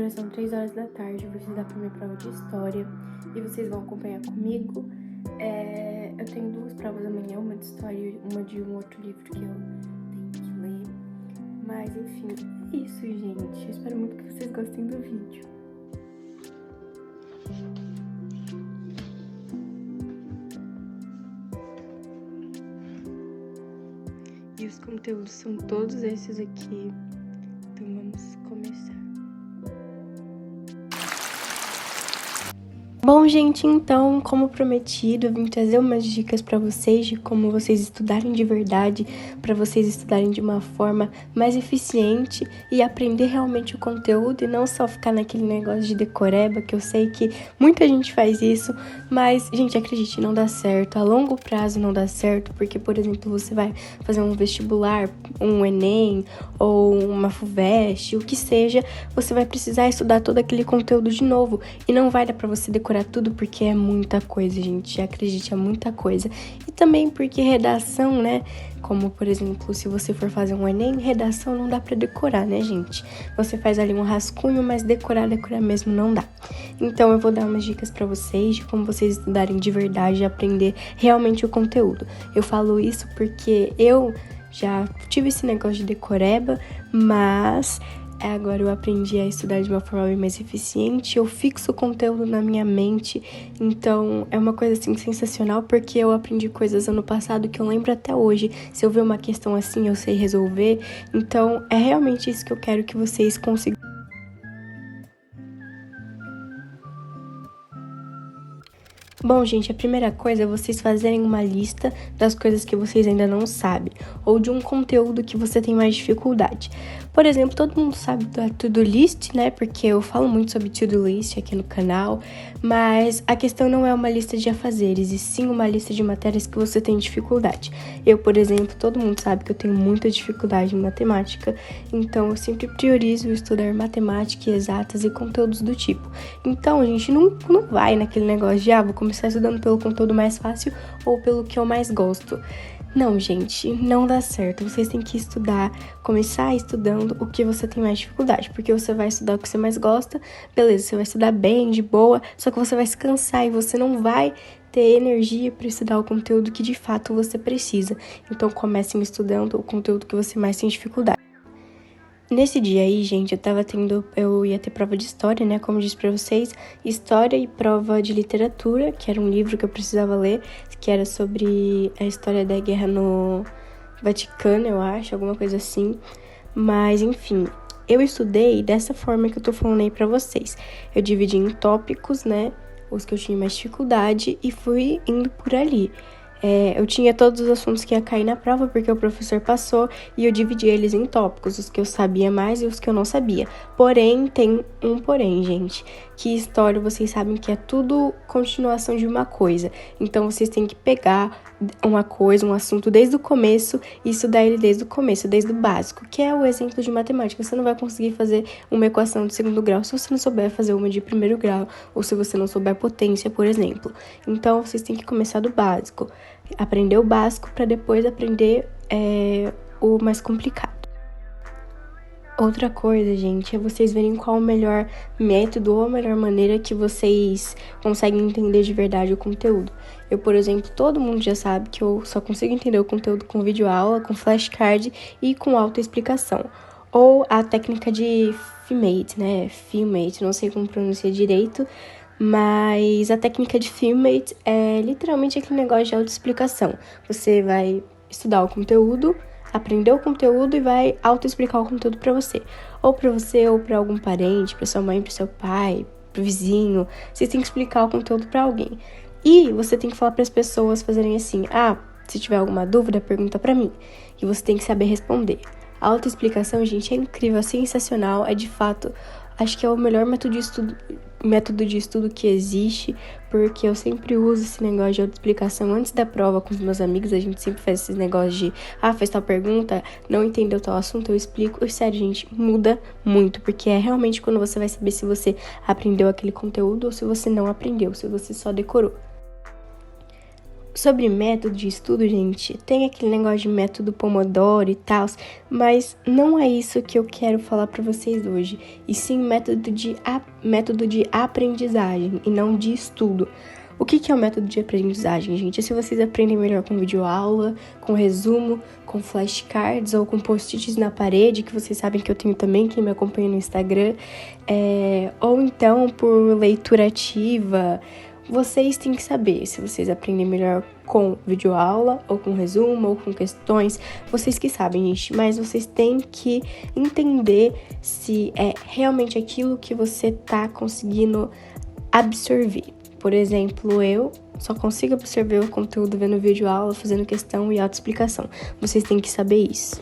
Agora são 3 horas da tarde, eu vou estudar para minha prova de história e vocês vão acompanhar comigo. Eu tenho 2 provas amanhã, uma de história e uma de um outro livro que eu tenho que ler. Mas enfim, é isso, gente. Eu espero muito que vocês gostem do vídeo. E os conteúdos são todos esses aqui. Então vamos começar. Bom, gente, então, como prometido, eu vim trazer umas dicas para vocês de como vocês estudarem de verdade, para vocês estudarem de uma forma mais eficiente e aprender realmente o conteúdo e não só ficar naquele negócio de decoreba, que eu sei que muita gente faz isso, mas, gente, acredite, não dá certo. A longo prazo não dá certo, porque, por exemplo, você vai fazer um vestibular, um Enem ou uma FUVEST, o que seja, você vai precisar estudar todo aquele conteúdo de novo e não vai dar para você decorar tudo, porque é muita coisa, gente, acredite, é muita coisa. E também porque redação, né, como por exemplo, se você for fazer um Enem, redação não dá pra decorar, né, gente? Você faz ali um rascunho, mas decorar mesmo não dá. Então eu vou dar umas dicas pra vocês de como vocês estudarem de verdade e aprender realmente o conteúdo. Eu falo isso porque eu já tive esse negócio de decoreba, mas agora eu aprendi a estudar de uma forma bem mais eficiente, eu fixo o conteúdo na minha mente, então é uma coisa assim sensacional, porque eu aprendi coisas ano passado que eu lembro até hoje. Se eu ver uma questão assim, eu sei resolver, então é realmente isso que eu quero que vocês consigam. Bom, gente, a primeira coisa é vocês fazerem uma lista das coisas que vocês ainda não sabem, ou de um conteúdo que você tem mais dificuldade. Por exemplo, todo mundo sabe da to-do list, né? Porque eu falo muito sobre to-do list aqui no canal, mas a questão não é uma lista de afazeres, e sim uma lista de matérias que você tem dificuldade. Eu, por exemplo, todo mundo sabe que eu tenho muita dificuldade em matemática, então eu sempre priorizo estudar matemática e exatas e conteúdos do tipo. Então, a gente não vai naquele negócio de, vou começar estudando pelo conteúdo mais fácil ou pelo que eu mais gosto. Não, gente, não dá certo. Vocês têm que estudar, começar estudando o que você tem mais dificuldade, porque você vai estudar o que você mais gosta, beleza, você vai estudar bem, de boa, só que você vai se cansar e você não vai ter energia para estudar o conteúdo que de fato você precisa. Então comecem estudando o conteúdo que você mais tem dificuldade. Nesse dia aí, gente, eu ia ter prova de história, né, como eu disse pra vocês, história e prova de literatura, que era um livro que eu precisava ler, que era sobre a história da guerra no Vaticano, eu acho, alguma coisa assim, mas enfim, eu estudei dessa forma que eu tô falando aí pra vocês. Eu dividi em tópicos, né, os que eu tinha mais dificuldade e fui indo por ali. Eu tinha todos os assuntos que ia cair na prova, porque o professor passou, e eu dividi eles em tópicos, os que eu sabia mais e os que eu não sabia. Porém, tem um porém, gente, que história vocês sabem que é tudo continuação de uma coisa. Então, vocês têm que pegar uma coisa, um assunto desde o começo e estudar ele desde o começo, desde o básico, que é o exemplo de matemática. Você não vai conseguir fazer uma equação de segundo grau se você não souber fazer uma de primeiro grau, ou se você não souber potência, por exemplo. Então, vocês têm que começar do básico. Aprender o básico para depois aprender o mais complicado. Outra coisa, gente, é vocês verem qual o melhor método ou a melhor maneira que vocês conseguem entender de verdade o conteúdo. Eu, por exemplo, todo mundo já sabe que eu só consigo entender o conteúdo com videoaula, com flashcard e com autoexplicação. Ou a técnica de Filmate, né? Filmate, não sei como pronunciar direito, mas a técnica de Filmate é literalmente aquele negócio de autoexplicação. Você vai estudar o conteúdo, aprender o conteúdo e vai autoexplicar o conteúdo para você. Ou para algum parente, para sua mãe, para seu pai, para o vizinho. Vocês têm que explicar o conteúdo para alguém. E você tem que falar para as pessoas fazerem assim, se tiver alguma dúvida, pergunta para mim. E você tem que saber responder. A autoexplicação, gente, é incrível, é sensacional, é de fato, acho que é o melhor método de estudo que existe, porque eu sempre uso esse negócio de autoexplicação antes da prova com os meus amigos. A gente sempre faz esses negócios de, fez tal pergunta, não entendeu tal assunto, eu explico. E sério, gente, muda muito, porque é realmente quando você vai saber se você aprendeu aquele conteúdo ou se você não aprendeu, se você só decorou. Sobre método de estudo, gente, tem aquele negócio de método Pomodoro e tal, mas não é isso que eu quero falar para vocês hoje, e sim método de aprendizagem e não de estudo. O que é o método de aprendizagem, gente? É se vocês aprendem melhor com videoaula, com resumo, com flashcards ou com post-its na parede, que vocês sabem que eu tenho também, quem me acompanha no Instagram, ou então por leitura ativa. Vocês têm que saber se vocês aprendem melhor com videoaula, ou com resumo, ou com questões. Vocês que sabem, gente, mas vocês têm que entender se é realmente aquilo que você tá conseguindo absorver. Por exemplo, eu só consigo absorver o conteúdo vendo videoaula, fazendo questão e autoexplicação. Vocês têm que saber isso.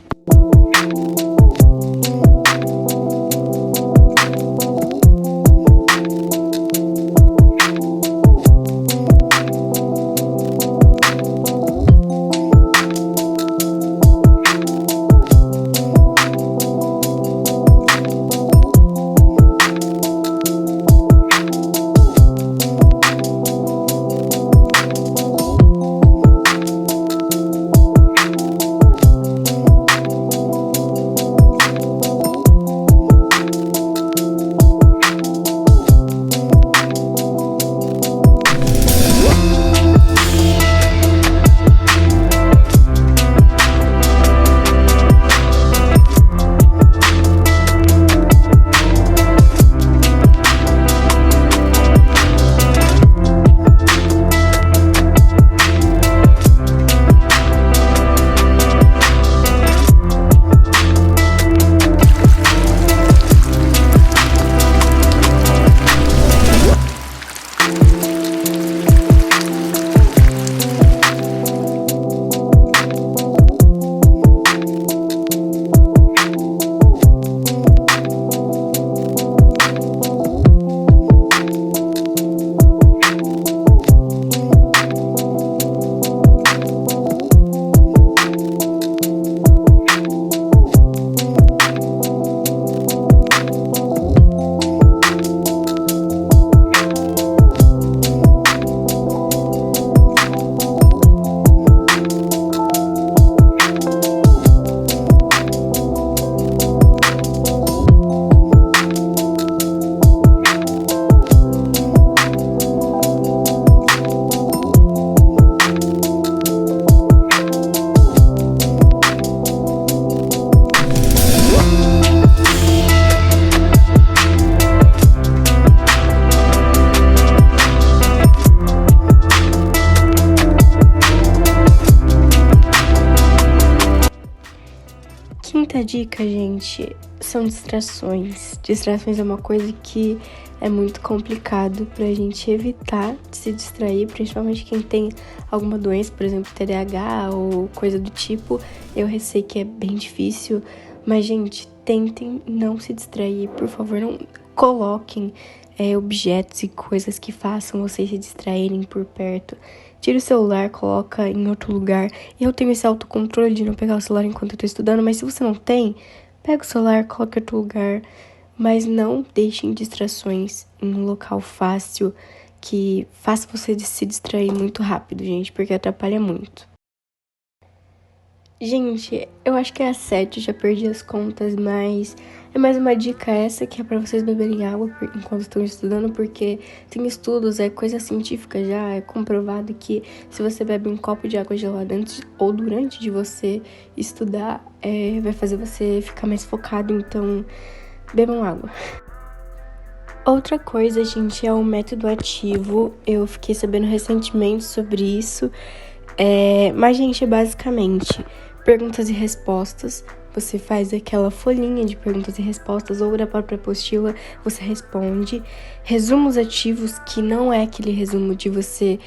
Quinta dica, gente, são distrações. Distrações é uma coisa que é muito complicado pra gente evitar de se distrair, principalmente quem tem alguma doença, por exemplo, TDAH ou coisa do tipo. Eu sei que é bem difícil, mas, gente, tentem não se distrair, por favor, não coloquem objetos e coisas que façam vocês se distraírem por perto. Tira o celular, coloca em outro lugar. Eu tenho esse autocontrole de não pegar o celular enquanto eu tô estudando, mas se você não tem, pega o celular, coloca em outro lugar. Mas não deixem distrações em um local fácil que faça você se distrair muito rápido, gente, porque atrapalha muito. Gente, eu acho que é a 7, já perdi as contas, mas é mais uma dica essa que é pra vocês beberem água enquanto estão estudando, porque tem estudos, é coisa científica já, é comprovado que se você bebe um copo de água gelada antes ou durante de você estudar, vai fazer você ficar mais focado, então bebam água. Outra coisa, gente, é o método ativo. Eu fiquei sabendo recentemente sobre isso. Mas, gente, basicamente perguntas e respostas. Você faz aquela folhinha de perguntas e respostas ou da própria apostila, você responde. Resumos ativos, que não é aquele resumo de você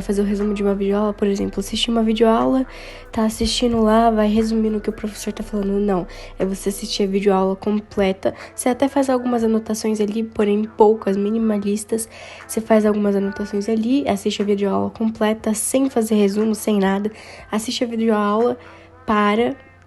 fazer o resumo de uma videoaula, por exemplo, assistir uma videoaula, tá assistindo lá, vai resumindo o que o professor tá falando. Não, é você assistir a videoaula completa. Você até faz algumas anotações ali, porém poucas, minimalistas. Você faz algumas anotações ali, assiste a videoaula completa, sem fazer resumo, sem nada. Assiste a videoaula,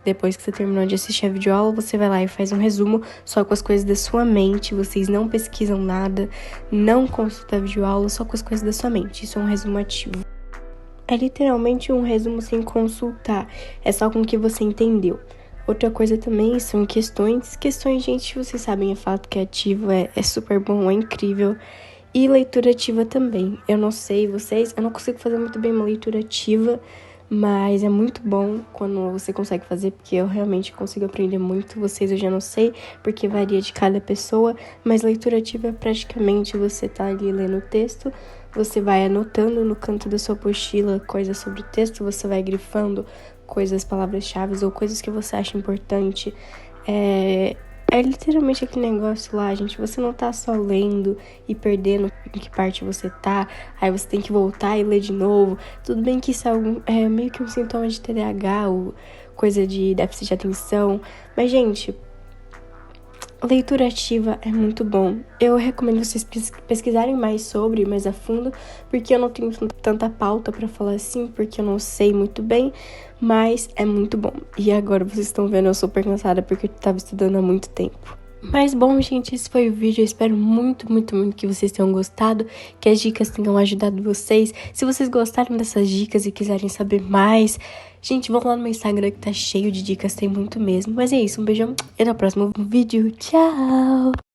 depois que você terminou de assistir a videoaula, você vai lá e faz um resumo só com as coisas da sua mente. Vocês não pesquisam nada, não consultam a videoaula, só com as coisas da sua mente. Isso é um resumo ativo. É literalmente um resumo sem consultar. É só com o que você entendeu. Outra coisa também são questões. Questões, gente, vocês sabem, é fato que ativo é super bom, é incrível. E leitura ativa também. Eu não sei vocês, eu não consigo fazer muito bem uma leitura ativa, mas é muito bom quando você consegue fazer, porque eu realmente consigo aprender muito. Vocês eu já não sei, porque varia de cada pessoa, mas leitura ativa é praticamente você tá ali lendo o texto, você vai anotando no canto da sua apostila coisas sobre o texto, você vai grifando coisas, palavras-chave ou coisas que você acha importante. É literalmente aquele negócio lá, gente. Você não tá só lendo e perdendo em que parte você tá, aí você tem que voltar e ler de novo. Tudo bem que isso é meio que um sintoma de TDAH ou coisa de déficit de atenção. Mas, gente, leitura ativa é muito bom. Eu recomendo vocês pesquisarem mais a fundo, porque eu não tenho tanta pauta pra falar assim, porque eu não sei muito bem, mas é muito bom. E agora vocês estão vendo, eu sou super cansada porque eu tava estudando há muito tempo. Mas bom, gente, esse foi o vídeo. Eu espero muito, muito, muito que vocês tenham gostado, que as dicas tenham ajudado vocês. Se vocês gostaram dessas dicas e quiserem saber mais, gente, vão lá no meu Instagram que tá cheio de dicas, tem muito mesmo. Mas é isso, um beijão e até o próximo vídeo. Tchau!